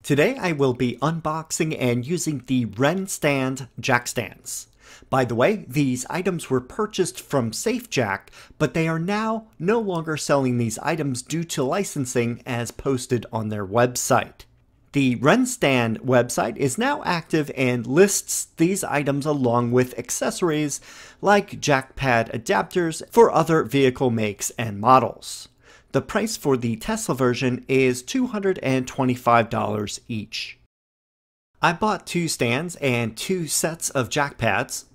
Today I will be unboxing and using the Rennstand Jack Stands. By the way, these items were purchased from SafeJack, but they are now no longer selling these items due to licensing as posted on their website. The Rennstand website is now active and lists these items along with accessories like jack pad adapters for other vehicle makes and models. The price for the Tesla version is $225 each. I bought 2 stands and 2 sets of jack pads,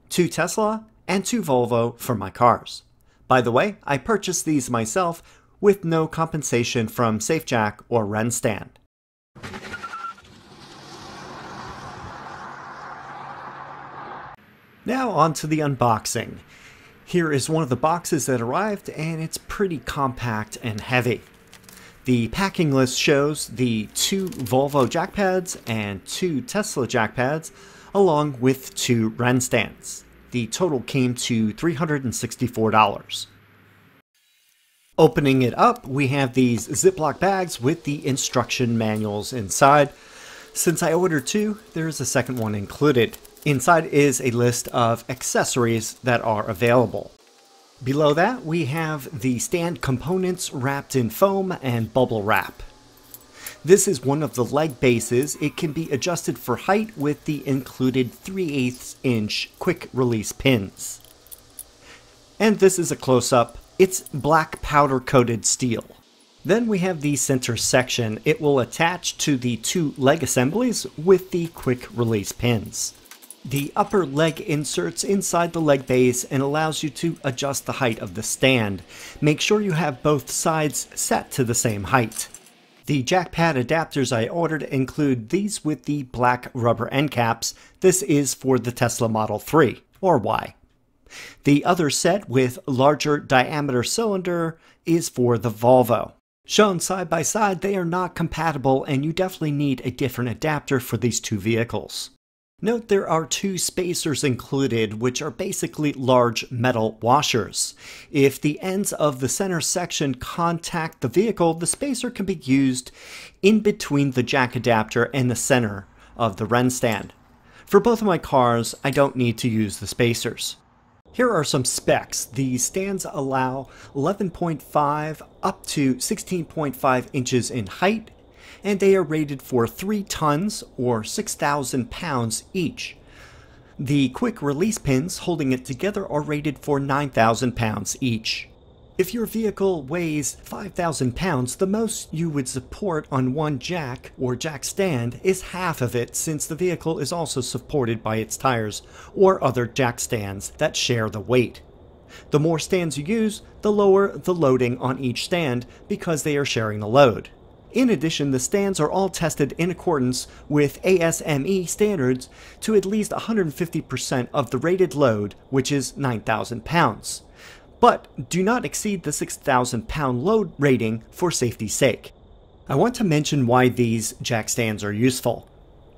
2 Tesla and 2 Volvo for my cars. By the way, I purchased these myself with no compensation from SafeJack or Rennstand. Now on to the unboxing. Here is one of the boxes that arrived, and it's pretty compact and heavy. The packing list shows the 2 Volvo jack pads and 2 Tesla jack pads, along with 2 Rennstands. The total came to $364. Opening it up, we have these Ziploc bags with the instruction manuals inside. Since I ordered 2, there is a second one included. Inside is a list of accessories that are available. Below that, we have the stand components wrapped in foam and bubble wrap. This is one of the leg bases. It can be adjusted for height with the included 3/8 inch quick release pins. And this is a close-up. It's black powder coated steel. Then we have the center section. It will attach to the 2 leg assemblies with the quick release pins. The upper leg inserts inside the leg base and allows you to adjust the height of the stand. Make sure you have both sides set to the same height. The jack pad adapters I ordered include these with the black rubber end caps. This is for the Tesla Model 3 or Y. The other set with larger diameter cylinder is for the Volvo. Shown side by side, they are not compatible and you definitely need a different adapter for these 2 vehicles. Note there are 2 spacers included, which are basically large metal washers. If the ends of the center section contact the vehicle, the spacer can be used in between the jack adapter and the center of the Rennstand. For both of my cars, I don't need to use the spacers. Here are some specs. The stands allow 11.5 up to 16.5 inches in height, and they are rated for 3 tons or 6,000 pounds each. The quick release pins holding it together are rated for 9,000 pounds each. If your vehicle weighs 5,000 pounds, the most you would support on one jack or jack stand is half of it, since the vehicle is also supported by its tires or other jack stands that share the weight. The more stands you use, the lower the loading on each stand because they are sharing the load. In addition, the stands are all tested in accordance with ASME standards to at least 150% of the rated load, which is 9,000 pounds. But do not exceed the 6,000 pound load rating for safety's sake. I want to mention why these jack stands are useful.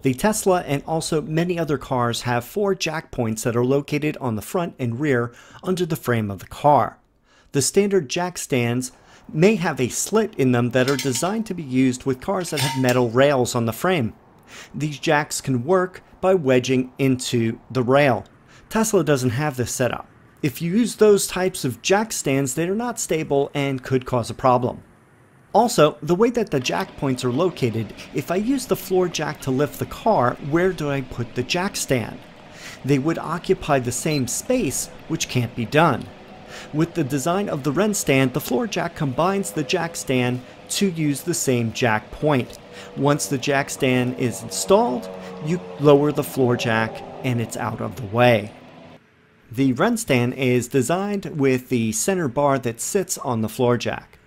The Tesla and also many other cars have 4 jack points that are located on the front and rear under the frame of the car. The standard jack stands may have a slit in them that are designed to be used with cars that have metal rails on the frame. These jacks can work by wedging into the rail. Tesla doesn't have this setup. If you use those types of jack stands, they are not stable and could cause a problem. Also, the way that the jack points are located, if I use the floor jack to lift the car, where do I put the jack stand? They would occupy the same space, which can't be done. With the design of the Rennstand, the floor jack combines the jack stand to use the same jack point. Once the jack stand is installed, you lower the floor jack and it's out of the way. The Rennstand is designed with the center bar that sits on the floor jack.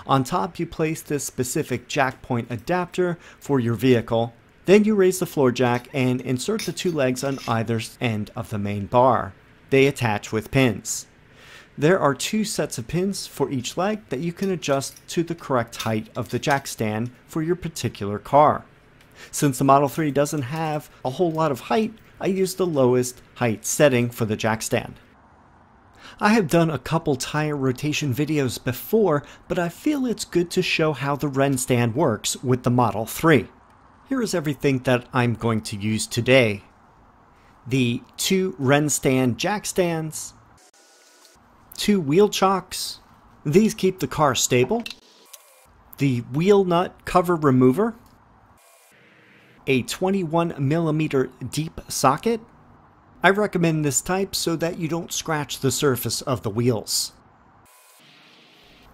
On top, you place this specific jack point adapter for your vehicle. Then you raise the floor jack and insert the 2 legs on either end of the main bar. They attach with pins. There are 2 sets of pins for each leg that you can adjust to the correct height of the jack stand for your particular car. Since the Model 3 doesn't have a whole lot of height, I used the lowest height setting for the jack stand. I have done a couple tire rotation videos before, but I feel it's good to show how the Rennstand works with the Model 3. Here is everything that I'm going to use today. The 2 Rennstand Jack Stands, 2 wheel chocks, these keep the car stable, the wheel nut cover remover, a 21mm deep socket. I recommend this type so that you don't scratch the surface of the wheels.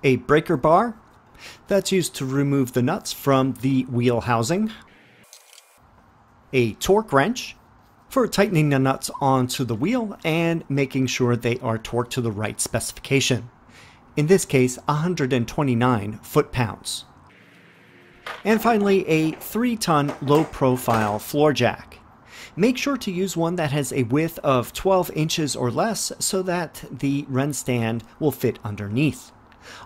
A breaker bar, that's used to remove the nuts from the wheel housing. A torque wrench, for tightening the nuts onto the wheel and making sure they are torqued to the right specification. In this case, 129 foot-pounds. And finally, a 3-ton low-profile floor jack. Make sure to use one that has a width of 12 inches or less so that the Rennstand will fit underneath.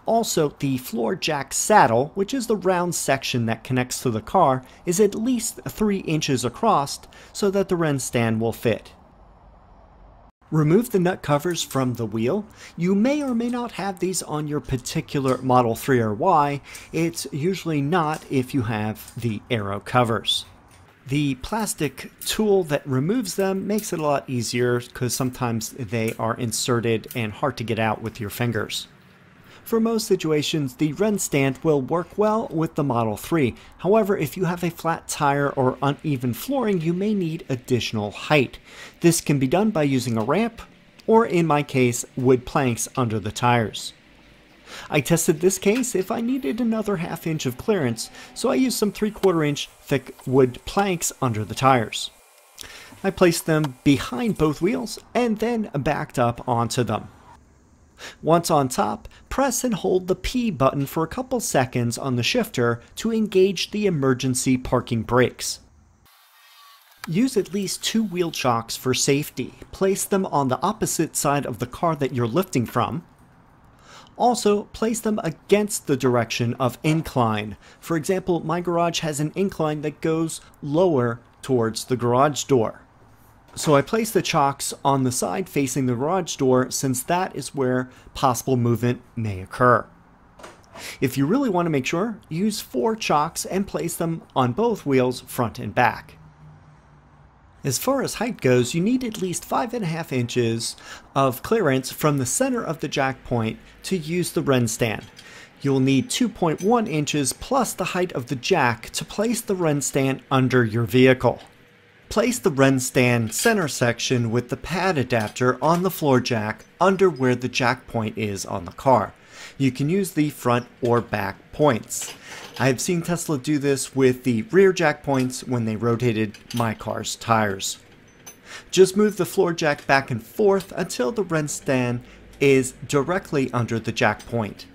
Also, the floor jack saddle, which is the round section that connects to the car, is at least 3 inches across so that the Rennstand will fit. Remove the nut covers from the wheel. You may or may not have these on your particular Model 3 or Y. It's usually not if you have the aero covers. The plastic tool that removes them makes it a lot easier because sometimes they are inserted and hard to get out with your fingers. For most situations, the Rennstand will work well with the Model 3. However, if you have a flat tire or uneven flooring, you may need additional height. This can be done by using a ramp, or in my case, wood planks under the tires. I tested this case if I needed another ½ inch of clearance, so I used some 3/4 inch thick wood planks under the tires. I placed them behind both wheels and then backed up onto them. Once on top, press and hold the P button for a couple seconds on the shifter to engage the emergency parking brakes. Use at least 2 wheel chocks for safety. Place them on the opposite side of the car that you're lifting from. Also, place them against the direction of incline. For example, my garage has an incline that goes lower towards the garage door. So I place the chocks on the side facing the garage door since that is where possible movement may occur. If you really want to make sure, use 4 chocks and place them on both wheels front and back. As far as height goes, you need at least 5½ inches of clearance from the center of the jack point to use the Rennstand. You'll need 2.1 inches plus the height of the jack to place the Rennstand under your vehicle. Place the Rennstand center section with the pad adapter on the floor jack under where the jack point is on the car. You can use the front or back points. I have seen Tesla do this with the rear jack points when they rotated my car's tires. Just move the floor jack back and forth until the Rennstand is directly under the jack point.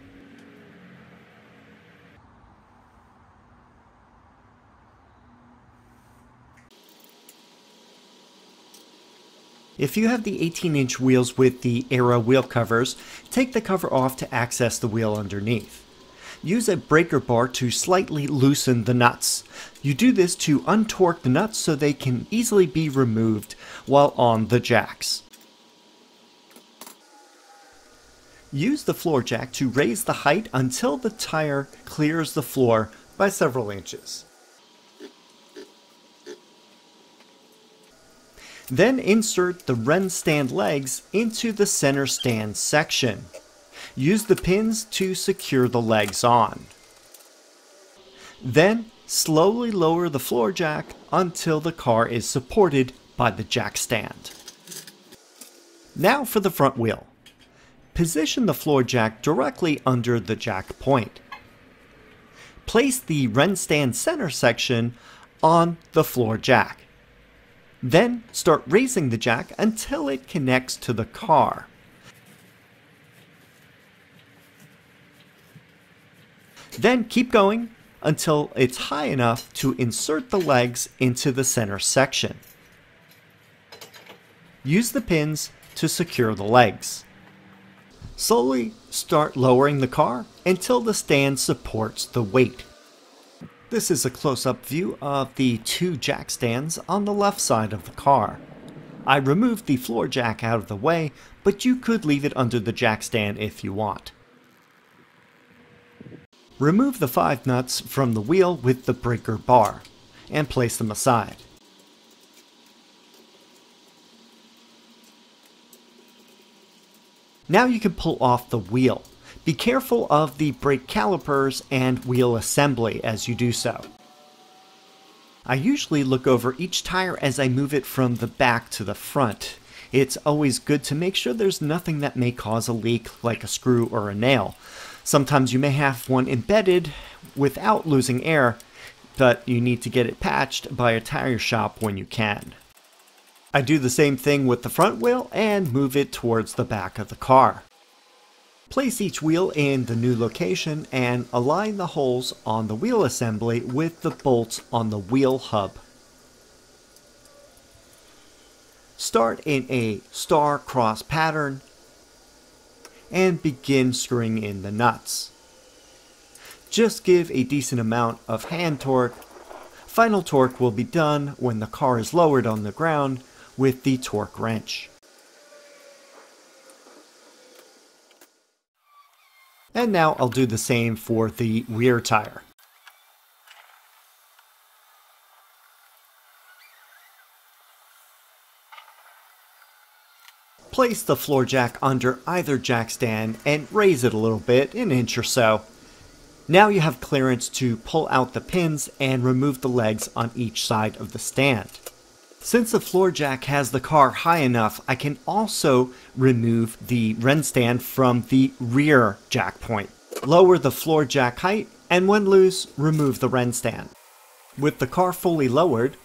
If you have the 18-inch wheels with the aero wheel covers, take the cover off to access the wheel underneath. Use a breaker bar to slightly loosen the nuts. You do this to untorque the nuts so they can easily be removed while on the jacks. Use the floor jack to raise the height until the tire clears the floor by several inches. Then insert the Rennstand legs into the center stand section. Use the pins to secure the legs on. Then slowly lower the floor jack until the car is supported by the jack stand. Now for the front wheel. Position the floor jack directly under the jack point. Place the Rennstand center section on the floor jack. Then start raising the jack until it connects to the car. Then keep going until it's high enough to insert the legs into the center section. Use the pins to secure the legs. Slowly start lowering the car until the stand supports the weight. This is a close-up view of the 2 jack stands on the left side of the car. I removed the floor jack out of the way, but you could leave it under the jack stand if you want. Remove the 5 nuts from the wheel with the breaker bar. and place them aside. Now you can pull off the wheel. Be careful of the brake calipers and wheel assembly as you do so. I usually look over each tire as I move it from the back to the front. It's always good to make sure there's nothing that may cause a leak, like a screw or a nail. Sometimes you may have one embedded without losing air, but you need to get it patched by a tire shop when you can. I do the same thing with the front wheel and move it towards the back of the car. Place each wheel in the new location and align the holes on the wheel assembly with the bolts on the wheel hub. Start in a star-cross pattern and begin screwing in the nuts. Just give a decent amount of hand torque. Final torque will be done when the car is lowered on the ground with the torque wrench. And now I'll do the same for the rear tire. Place the floor jack under either jack stand and raise it a little bit, an inch or so. Now you have clearance to pull out the pins and remove the legs on each side of the stand. Since the floor jack has the car high enough, I can also remove the Rennstand from the rear jack point. Lower the floor jack height, and when loose, remove the Rennstand. With the car fully lowered,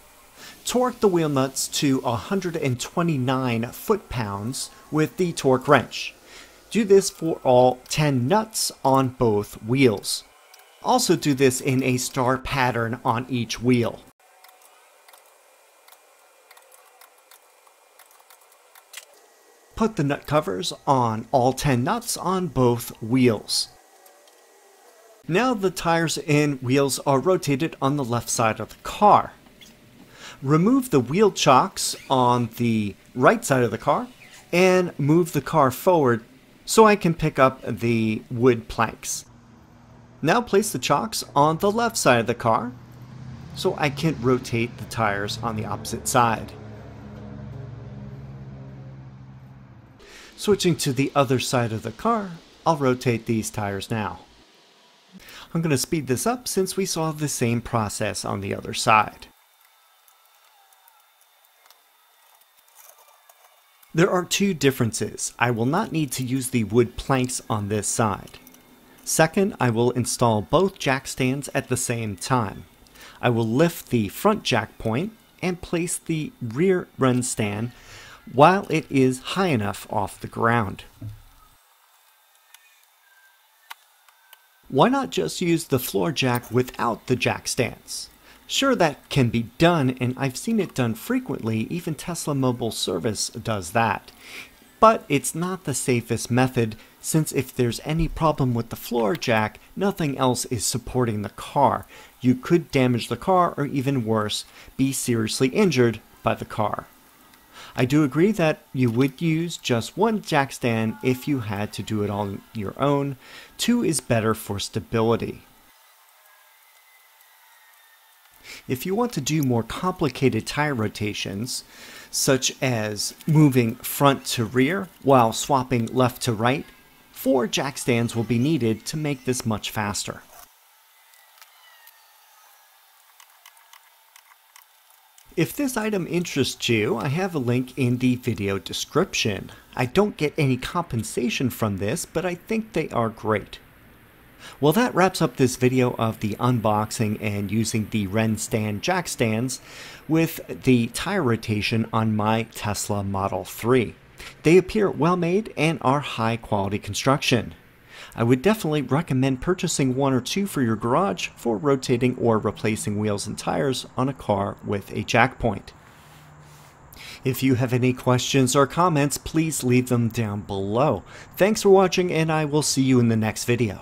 torque the wheel nuts to 129 foot-pounds with the torque wrench. Do this for all 10 nuts on both wheels. Also do this in a star pattern on each wheel. Put the nut covers on all 10 nuts on both wheels. Now the tires and wheels are rotated on the left side of the car. Remove the wheel chocks on the right side of the car and move the car forward so I can pick up the wood planks. Now place the chocks on the left side of the car so I can rotate the tires on the opposite side. Switching to the other side of the car, I'll rotate these tires now. I'm going to speed this up since we saw the same process on the other side. There are two differences. I will not need to use the wood planks on this side. Second, I will install both jack stands at the same time. I will lift the front jack point and place the rear Rennstand while it is high enough off the ground. Why not just use the floor jack without the jack stands? Sure, that can be done, and I've seen it done frequently. Even Tesla Mobile Service does that. But it's not the safest method, since if there's any problem with the floor jack, nothing else is supporting the car. You could damage the car, or even worse, be seriously injured by the car. I do agree that you would use just one jack stand if you had to do it on your own. Two is better for stability. If you want to do more complicated tire rotations, such as moving front to rear while swapping left to right, 4 jack stands will be needed to make this much faster. If this item interests you, I have a link in the video description. I don't get any compensation from this, but I think they are great. Well, that wraps up this video of the unboxing and using the Rennstand Jack Stands with the tire rotation on my Tesla Model 3. They appear well made and are high quality construction. I would definitely recommend purchasing 1 or 2 for your garage for rotating or replacing wheels and tires on a car with a jack point. If you have any questions or comments, please leave them down below. Thanks for watching, and I will see you in the next video.